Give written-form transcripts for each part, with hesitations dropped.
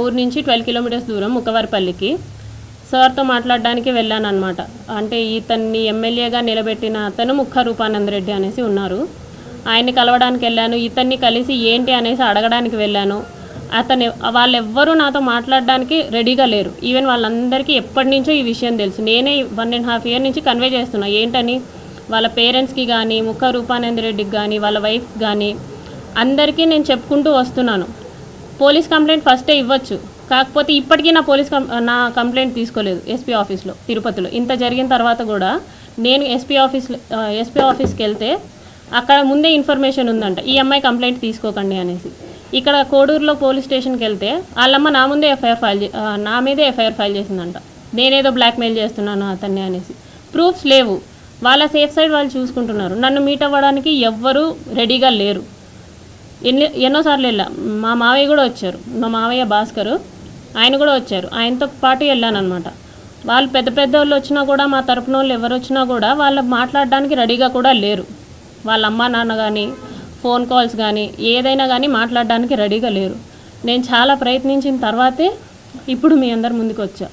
ఊరు నుంచి 12 కిలోమీటర్స్ దూరం ముక్కవారిపల్లికి సార్తో మాట్లాడడానికి వెళ్ళాను అనమాట. అంటే ఇతన్ని ఎమ్మెల్యేగా నిలబెట్టిన అతను ముక్క రూపానంద రెడ్డి అనేసి ఉన్నారు. ఆయన్ని కలవడానికి వెళ్ళాను. ఇతన్ని కలిసి ఏంటి అనేసి అడగడానికి వెళ్ళాను. వాళ్ళెవ్వరూ నాతో మాట్లాడడానికి రెడీగా లేరు. ఈవెన్ వాళ్ళందరికీ ఎప్పటి నుంచో ఈ విషయం తెలుసు. నేనే 1.5 ఇయర్ నుంచి కన్వే చేస్తున్నా ఏంటని. వాళ్ళ పేరెంట్స్కి కానీ, ముక్క రూపానంద రెడ్డికి కానీ, వాళ్ళ వైఫ్ కానీ అందరికీ నేను చెప్పుకుంటూ వస్తున్నాను. పోలీస్ కంప్లైంట్ ఫస్టే ఇవ్వచ్చు, కాకపోతే ఇప్పటికీ నా కంప్లైంట్ తీసుకోలేదు ఎస్పీ ఆఫీస్లో తిరుపతిలో. ఇంత జరిగిన తర్వాత కూడా నేను ఎస్పీ ఆఫీస్కి వెళ్తే అక్కడ ముందే ఇన్ఫర్మేషన్ ఉందంట, ఈ అమ్మాయి కంప్లైంట్ తీసుకోకండి అనేసి. ఇక్కడ కోడూరులో పోలీస్ స్టేషన్కి వెళ్తే వాళ్ళమ్మ నా మీదే ఎఫ్ఐఆర్ ఫైల్ చేసిందంట. నేనేదో బ్లాక్మెయిల్ చేస్తున్నాను అతన్ని అనేసి. ప్రూఫ్స్ లేవు. వాళ్ళ సేఫ్ సైడ్ వాళ్ళు చూసుకుంటున్నారు. నన్ను మీట్ అవ్వడానికి ఎవ్వరూ రెడీగా లేరు. ఎన్నోసార్లు వెళ్ళా. మా మావయ్య కూడా వచ్చారు, మా మావయ్య భాస్కరు, ఆయన కూడా వచ్చారు. ఆయనతో పాటు వెళ్ళాను అనమాట. వాళ్ళు పెద్ద వాళ్ళు వచ్చినా కూడా, మా తరపున వాళ్ళు ఎవరు వచ్చినా కూడా వాళ్ళు మాట్లాడడానికి రెడీగా కూడా లేరు. వాళ్ళ అమ్మ నాన్న కానీ, ఫోన్ కాల్స్ కానీ, ఏదైనా కానీ మాట్లాడడానికి రెడీగా లేరు. నేను చాలా ప్రయత్నించిన తర్వాతే ఇప్పుడు మీ అందరి ముందుకు వచ్చా.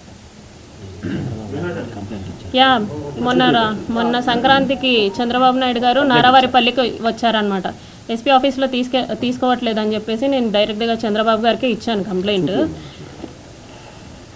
మొన్న సంక్రాంతికి చంద్రబాబు నాయుడు గారు నారావారిపల్లికి వచ్చారనమాట. ఎస్పీ ఆఫీస్లో తీసుకోవట్లేదని చెప్పేసి నేను డైరెక్ట్గా చంద్రబాబు గారికి ఇచ్చాను కంప్లైంట్.